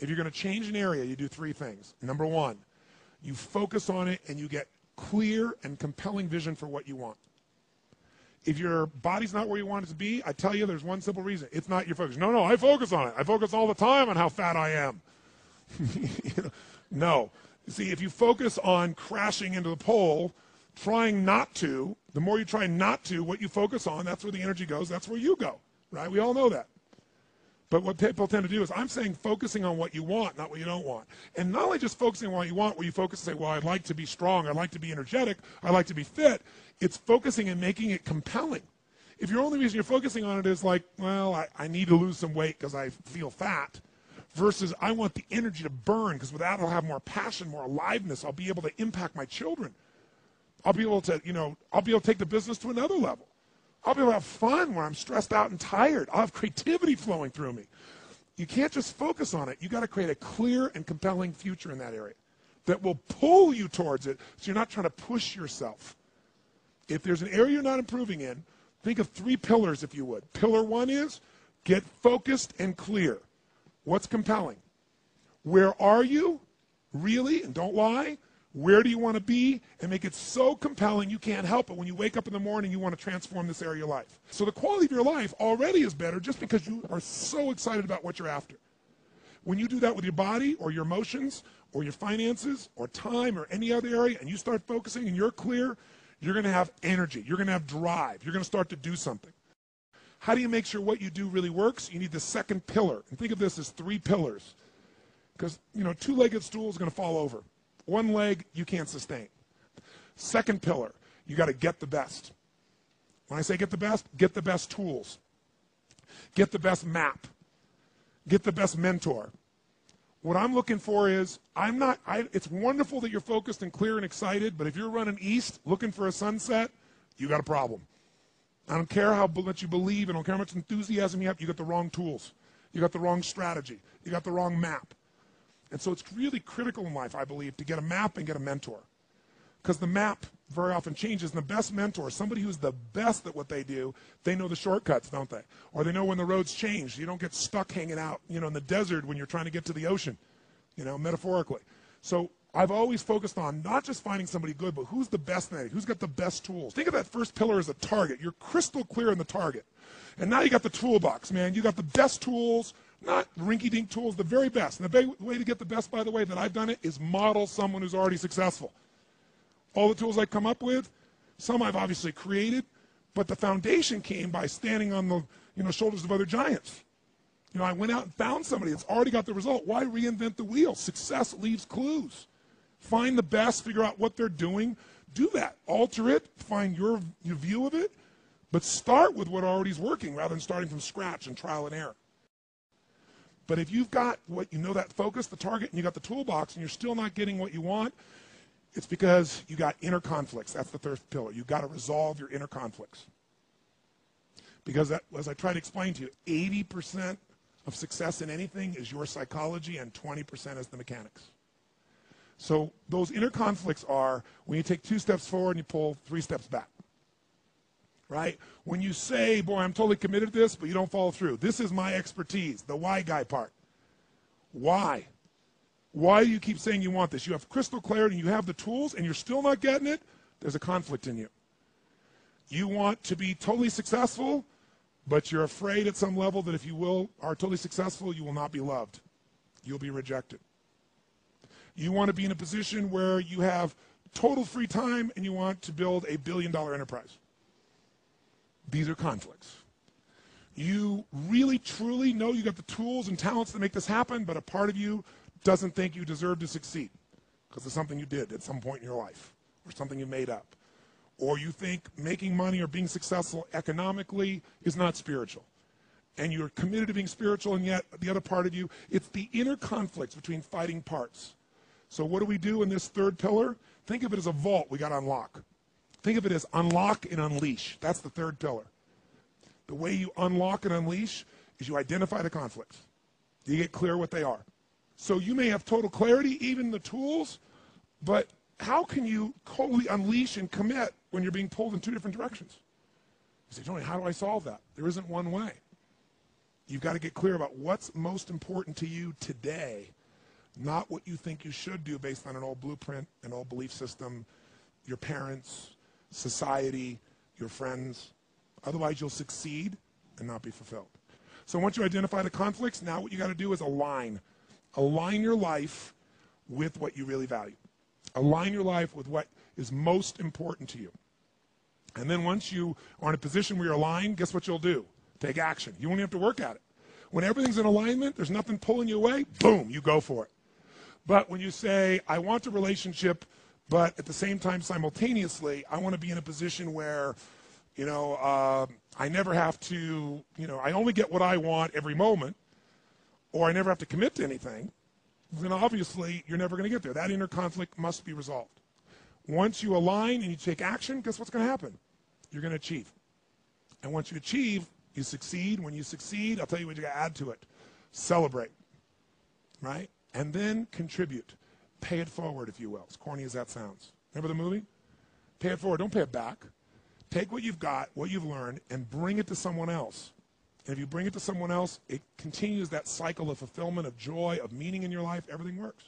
if you're going to change an area, you do three things. Number one, you focus on it and you get clear and compelling vision for what you want. If your body's not where you want it to be, I tell you there's one simple reason. It's not your focus. No, I focus on it. I focus all the time on how fat I am. No. See, if you focus on crashing into the pole, trying not to, the more you try not to, what you focus on, that's where the energy goes, that's where you go, right? We all know that. But what people tend to do is, I'm saying focusing on what you want, not what you don't want. And not only just focusing on what you want, where you focus and say, well, I'd like to be strong, I'd like to be energetic, I'd like to be fit. It's focusing and making it compelling. If your only reason you're focusing on it is like, well, I need to lose some weight because I feel fat, versus I want the energy to burn because with that I'll have more passion, more aliveness, I'll be able to impact my children. I'll be able to, I'll be able to take the business to another level. I'll be able to have fun when I'm stressed out and tired. I'll have creativity flowing through me. You can't just focus on it. You got to create a clear and compelling future in that area that will pull you towards it so you're not trying to push yourself. If there's an area you're not improving in, think of three pillars, if you would. Pillar one is get focused and clear. What's compelling? Where are you? Really? And don't lie. Where do you want to be? And make it so compelling you can't help it. When you wake up in the morning, you want to transform this area of your life. So the quality of your life already is better just because you are so excited about what you're after. When you do that with your body or your emotions or your finances or time or any other area and you start focusing and you're clear, you're going to have energy. You're going to have drive. You're going to start to do something. How do you make sure what you do really works? You need the second pillar. And think of this as three pillars. Because, two-legged stool is going to fall over. One leg, you can't sustain. Second pillar, you got to get the best. When I say get the best tools. Get the best map. Get the best mentor. What I'm looking for is, it's wonderful that you're focused and clear and excited, but if you're running east looking for a sunset, you got a problem. I don't care how much you believe, I don't care how much enthusiasm you have, you got the wrong tools. You got the wrong strategy. You got the wrong map. And so it's really critical in life, I believe, to get a map and get a mentor. Because the map very often changes, and the best mentor, somebody who's the best at what they do, they know the shortcuts, don't they? Or they know when the roads change. You don't get stuck hanging out, in the desert when you're trying to get to the ocean, metaphorically. So I've always focused on not just finding somebody good, but who's the best at it, who's got the best tools. Think of that first pillar as a target. You're crystal clear in the target. And now you got the toolbox, man. You got the best tools, not rinky-dink tools, the very best. And the way to get the best, by the way, that I've done it is model someone who's already successful. All the tools I come up with, some I've obviously created, but the foundation came by standing on the shoulders of other giants. I went out and found somebody that's already got the result. Why reinvent the wheel? Success leaves clues. Find the best, figure out what they're doing, do that. Alter it, find your view of it, but start with what already is working rather than starting from scratch and trial and error. But if you've got that focus, the target, and you got the toolbox, and you're still not getting what you want, it's because you got inner conflicts. That's the third pillar. You've got to resolve your inner conflicts. Because as I try to explain to you, 80% of success in anything is your psychology and 20% is the mechanics. So those inner conflicts are when you take 2 steps forward and you pull 3 steps back. Right? When you say, boy, I'm totally committed to this, but you don't follow through. This is my expertise, the why guy part. Why? Why do you keep saying you want this? You have crystal clarity and you have the tools and you're still not getting it, there's a conflict in you. You want to be totally successful, but you're afraid at some level that if you are totally successful, you will not be loved. You'll be rejected. You want to be in a position where you have total free time and you want to build a billion-dollar enterprise. These are conflicts. You really, truly know you got the tools and talents to make this happen, but a part of you doesn't think you deserve to succeed because it's something you did at some point in your life or something you made up. Or you think making money or being successful economically is not spiritual. And you're committed to being spiritual, and yet the other part of you, it's the inner conflicts between fighting parts. So what do we do in this third pillar? Think of it as a vault we got to unlock. Think of it as unlock and unleash. That's the third pillar. The way you unlock and unleash is you identify the conflicts. You get clear what they are. So you may have total clarity, even the tools, but how can you totally unleash and commit when you're being pulled in 2 different directions? You say, Tony, how do I solve that? There isn't one way. You've got to get clear about what's most important to you today, not what you think you should do based on an old blueprint, an old belief system, your parents, society, your friends. Otherwise, you'll succeed and not be fulfilled. So once you identify the conflicts, now what you got to do is align. Align your life with what you really value. Align your life with what is most important to you. And then once you are in a position where you're aligned, guess what you'll do? Take action. You won't even have to work at it. When everything's in alignment, there's nothing pulling you away, boom, you go for it. But when you say, I want a relationship, but at the same time, simultaneously, I want to be in a position where, I never have to, I only get what I want every moment, or I never have to commit to anything, then obviously you're never going to get there. That inner conflict must be resolved. Once you align and you take action, guess what's going to happen? You're going to achieve. And once you achieve, you succeed. When you succeed, I'll tell you what you got to add to it. Celebrate, right? And then contribute. Pay it forward, if you will, as corny as that sounds. Remember the movie? Pay it forward. Don't pay it back. Take what you've got, what you've learned, and bring it to someone else. And if you bring it to someone else, it continues that cycle of fulfillment, of joy, of meaning in your life. Everything works.